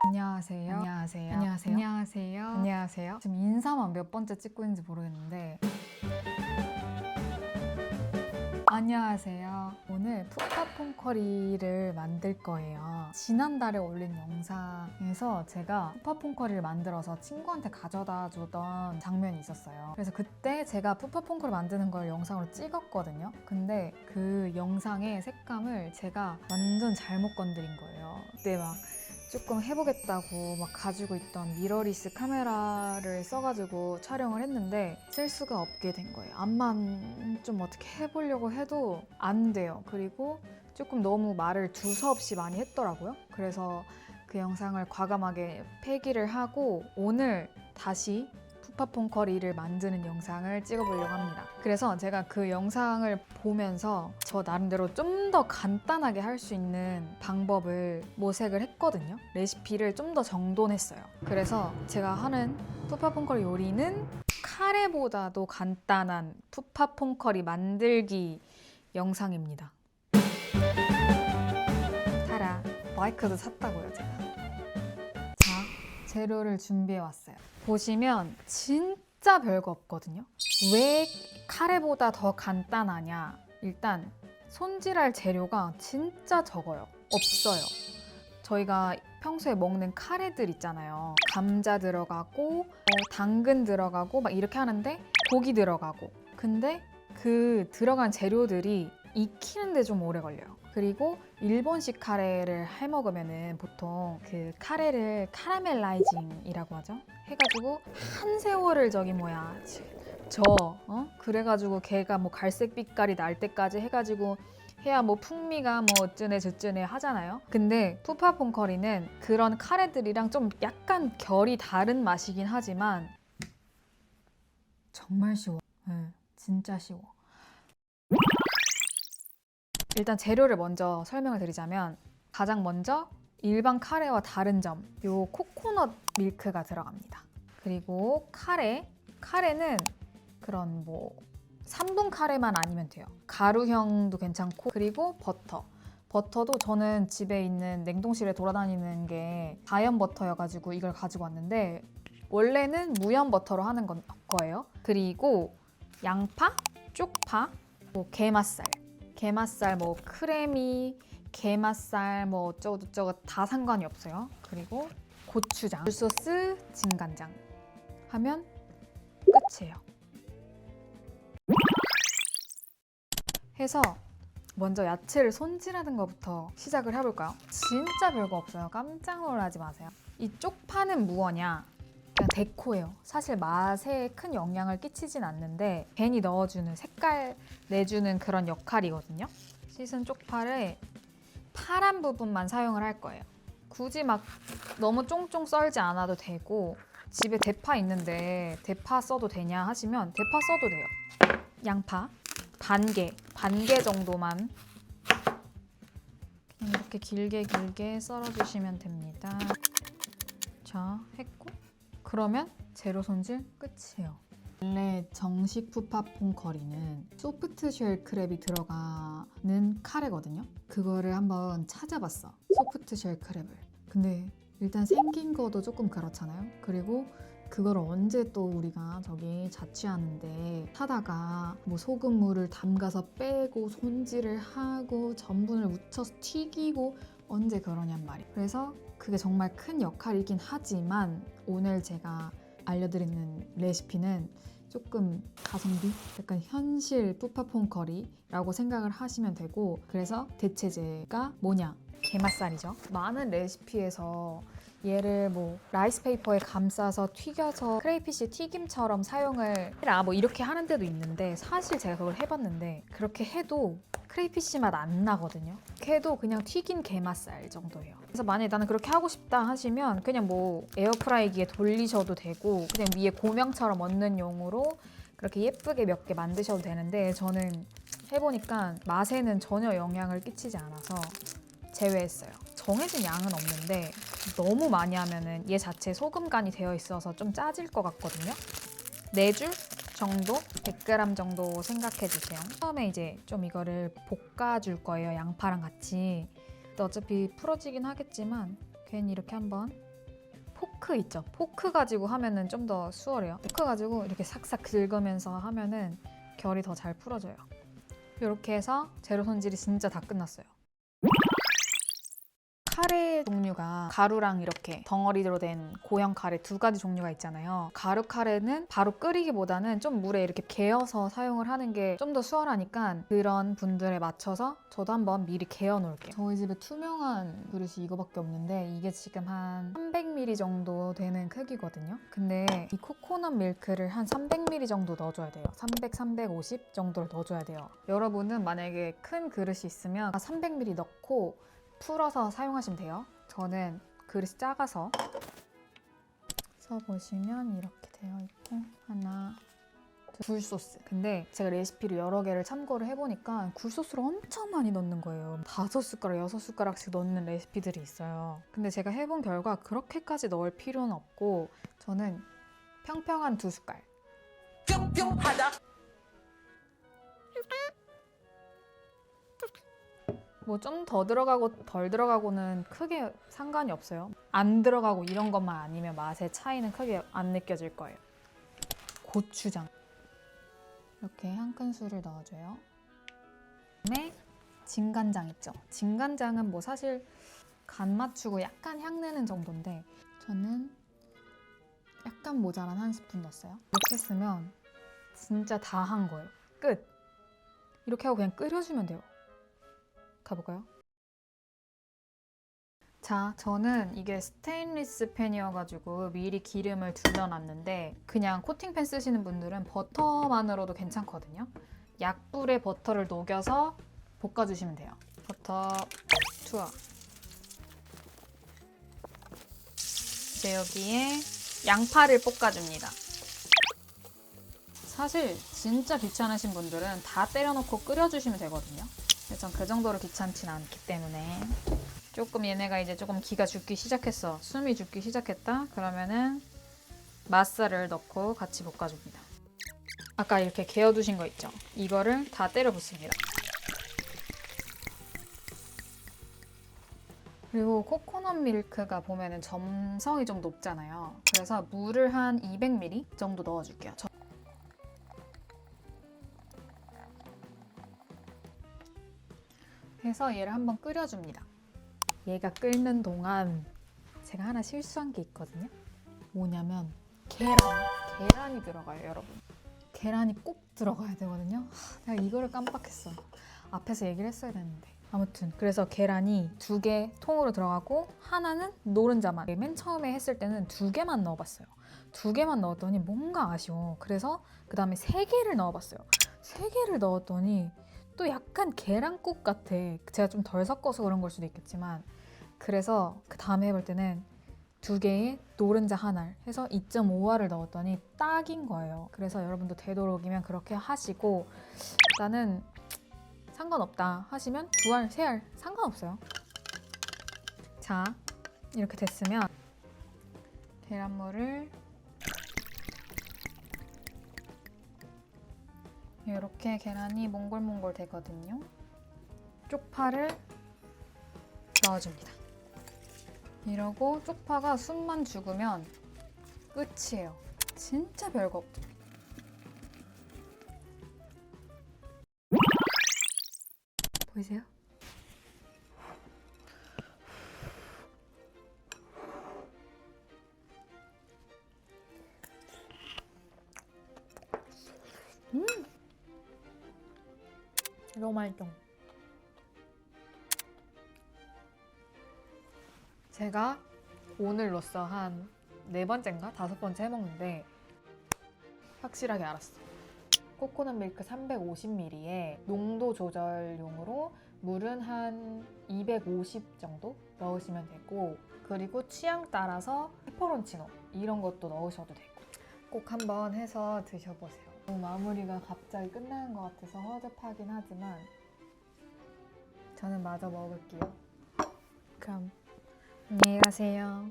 안녕하세요. 안녕하세요. 안녕하세요. 안녕하세요. 안녕하세요. 지금 인사만 몇 번째 찍고 있는지 모르겠는데 안녕하세요. 오늘 푸파퐁커리를 만들 거예요. 지난달에 올린 영상에서 제가 푸파퐁커리를 만들어서 친구한테 가져다 주던 장면이 있었어요. 그래서 그때 제가 푸파퐁커리 만드는 걸 영상으로 찍었거든요. 근데 그 영상의 색감을 제가 완전 잘못 건드린 거예요. 그때 막 조금 해보겠다고 막 가지고 있던 미러리스 카메라를 써가지고 촬영을 했는데 쓸 수가 없게 된 거예요. 앞만 좀 어떻게 해보려고 해도 안 돼요. 그리고 조금 너무 말을 두서없이 많이 했더라고요. 그래서 그 영상을 과감하게 폐기를 하고 오늘 다시 푸파퐁커리를 만드는 영상을 찍어보려고 합니다. 그래서 제가 그 영상을 보면서 저 나름대로 좀 더 간단하게 할 수 있는 방법을 모색을 했거든요. 레시피를 좀 더 정돈했어요. 그래서 제가 하는 푸파퐁커리 요리는 카레보다도 간단한 푸파퐁커리 만들기 영상입니다. 타라! 마이크도 샀다고요, 제가. 자, 재료를 준비해 왔어요. 보시면 진짜 별거 없거든요. 왜 카레보다 더 간단하냐? 일단 손질할 재료가 진짜 적어요. 없어요. 저희가 평소에 먹는 카레들 있잖아요. 감자 들어가고 당근 들어가고 막 이렇게 하는데 고기 들어가고 근데 그 들어간 재료들이 익히는데 좀 오래 걸려요. 그리고 일본식 카레를 해 먹으면은 보통 그 카레를 카라멜라이징이라고 하죠. 해가지고 한 세월을 그래가지고 걔가 뭐 갈색 빛깔이 날 때까지 해가지고 해야 뭐 풍미가 뭐 어쩌네 저쩌네 하잖아요. 근데 푸파퐁커리는 그런 카레들이랑 좀 약간 결이 다른 맛이긴 하지만 정말 쉬워. 네, 진짜 쉬워. 일단 재료를 먼저 설명을 드리자면 가장 먼저 일반 카레와 다른 점, 요 코코넛 밀크가 들어갑니다. 그리고 카레는 그런 뭐 3분 카레만 아니면 돼요. 가루형도 괜찮고 그리고 버터도 저는 집에 있는 냉동실에 돌아다니는 게 자연 버터여가지고 이걸 가지고 왔는데 원래는 무염 버터로 하는 거예요. 그리고 양파, 쪽파, 뭐 게맛살, 뭐 크래미, 게맛살, 뭐 어쩌고저쩌고 다 상관이 없어요. 그리고 고추장, 굴소스, 진간장 하면 끝이에요. 해서 먼저 야채를 손질하는 것부터 시작을 해볼까요? 진짜 별거 없어요. 깜짝 놀라지 마세요. 이 쪽파는 무엇냐? 그냥 데코예요. 사실 맛에 큰 영향을 끼치진 않는데 괜히 넣어주는 색깔 내주는 그런 역할이거든요. 씻은 쪽파를 파란 부분만 사용을 할 거예요. 굳이 막 너무 쫑쫑 썰지 않아도 되고 집에 대파 있는데 대파 써도 되냐 하시면 대파 써도 돼요. 양파 반 개 정도만 그냥 이렇게 길게 썰어주시면 됩니다. 자, 했고 그러면 재료 손질 끝이에요. 원래 정식 푸파퐁커리는 소프트쉘 크랩이 들어가는 카레거든요. 그거를 한번 찾아봤어. 소프트쉘 크랩을. 근데 일단 생긴 것도 조금 그렇잖아요. 그리고 그걸 언제 또 우리가 저기 자취하는데 사다가 뭐 소금물을 담가서 빼고 손질을 하고 전분을 묻혀서 튀기고 언제 그러냔 말이에요. 그래서 그게 정말 큰 역할이긴 하지만 오늘 제가 알려드리는 레시피는 조금 가성비? 약간 현실 푸파퐁커리라고 생각을 하시면 되고 그래서 대체제가 뭐냐? 게맛살이죠. 많은 레시피에서 얘를 뭐 라이스페이퍼에 감싸서 튀겨서 크레이피쉬 튀김처럼 사용을 해라 뭐 이렇게 하는 데도 있는데 사실 제가 그걸 해봤는데 그렇게 해도 크레이피쉬 맛 안 나거든요. 그렇게 해도 그냥 튀긴 게맛살 정도예요. 그래서 만약에 나는 그렇게 하고 싶다 하시면 그냥 뭐 에어프라이기에 돌리셔도 되고 그냥 위에 고명처럼 얹는 용으로 그렇게 예쁘게 몇 개 만드셔도 되는데 저는 해보니까 맛에는 전혀 영향을 끼치지 않아서 제외했어요. 정해진 양은 없는데 너무 많이 하면은 얘 자체에 소금 간이 되어 있어서 좀 짜질 것 같거든요. 4줄 정도? 100g 정도 생각해 주세요. 처음에 이제 좀 이거를 볶아줄 거예요. 양파랑 같이. 어차피 풀어지긴 하겠지만 괜히 이렇게 한번 포크 있죠? 포크 가지고 하면은 좀 더 수월해요. 포크 가지고 이렇게 싹싹 긁으면서 하면은 결이 더 잘 풀어져요. 이렇게 해서 제로 손질이 진짜 다 끝났어요. 카레 종류가 가루랑 이렇게 덩어리로 된 고형 카레 두 가지 종류가 있잖아요. 가루 카레는 바로 끓이기보다는 좀 물에 이렇게 개어서 사용을 하는 게 좀 더 수월하니까 그런 분들에 맞춰서 저도 한번 미리 개어 놓을게요. 저희 집에 투명한 그릇이 이거밖에 없는데 이게 지금 한 300ml 정도 되는 크기거든요. 근데 이 코코넛 밀크를 한 300ml 정도 넣어줘야 돼요. 300, 350 정도를 넣어줘야 돼요. 여러분은 만약에 큰 그릇이 있으면 300ml 넣고 풀어서 사용하시면 돼요. 저는 그릇이 작아서 써보시면 이렇게 되어 있고 하나, 굴소스. 근데 제가 레시피를 여러 개를 참고를 해보니까 굴소스를 엄청 많이 넣는 거예요. 5숟가락, 6숟가락씩 넣는 레시피들이 있어요. 근데 제가 해본 결과 그렇게까지 넣을 필요는 없고 저는 평평한 2숟갈. 평평하다. 뭐 좀 더 들어가고 덜 들어가고는 크게 상관이 없어요. 안 들어가고 이런 것만 아니면 맛의 차이는 크게 안 느껴질 거예요. 고추장 이렇게 한 큰술을 넣어줘요. 그다음에 진간장 있죠? 진간장은 뭐 사실 간 맞추고 약간 향 내는 정도인데 저는 약간 모자란 1스푼 넣었어요. 이렇게 했으면 진짜 다 한 거예요. 끝! 이렇게 하고 그냥 끓여주면 돼요. 가볼까요? 자, 저는 이게 스테인리스 팬이어가지고 미리 기름을 둘러놨는데 그냥 코팅팬 쓰시는 분들은 버터만으로도 괜찮거든요. 약불에 버터를 녹여서 볶아주시면 돼요. 버터 투하. 이제 여기에 양파를 볶아줍니다. 사실 진짜 귀찮으신 분들은 다 때려놓고 끓여주시면 되거든요. 전 그 정도로 귀찮진 않기 때문에 조금 얘네가 이제 조금 기가 죽기 시작했어. 숨이 죽기 시작했다? 그러면은 맛살을 넣고 같이 볶아줍니다. 아까 이렇게 개어두신 거 있죠? 이거를 다 때려 붓습니다. 그리고 코코넛 밀크가 보면은 점성이 좀 높잖아요. 그래서 물을 한 200ml 정도 넣어줄게요. 해서 얘를 한번 끓여줍니다. 얘가 끓는 동안 제가 하나 실수한 게 있거든요. 뭐냐면 계란이 들어가요, 여러분. 계란이 꼭 들어가야 되거든요. 내가 이거를 깜빡했어. 앞에서 얘기를 했어야 되는데. 아무튼 그래서 계란이 2개 통으로 들어가고 하나는 노른자만. 맨 처음에 했을 때는 2개만 넣어봤어요. 2개만 넣었더니 뭔가 아쉬워. 그래서 그 다음에 3개를 넣어봤어요. 3개를 넣었더니 또 약간 계란국 같아. 제가 좀 덜 섞어서 그런 걸 수도 있겠지만 그래서 그 다음에 해볼 때는 2개에 노른자 하나를 해서 2.5알을 넣었더니 딱인 거예요. 그래서 여러분도 되도록이면 그렇게 하시고 나는 상관없다 하시면 2알, 3알 상관없어요. 자, 이렇게 됐으면 계란물을 이렇게 계란이 몽골몽골 되거든요. 쪽파를 넣어줍니다. 이러고 쪽파가 숨만 죽으면 끝이에요. 진짜 별거 없죠. 보이세요? 너무 맛있죠? 제가 오늘로써 한 4번째인가 5번째 해먹는데 확실하게 알았어. 코코넛 밀크 350ml에 농도 조절용으로 물은 한 250 정도 넣으시면 되고 그리고 취향 따라서 페퍼론치노 이런 것도 넣으셔도 되고 꼭 한번 해서 드셔보세요. 마무리가 갑자기 끝나는 것 같아서 허접하긴 하지만 저는 마저 먹을게요. 그럼 안녕히 가세요.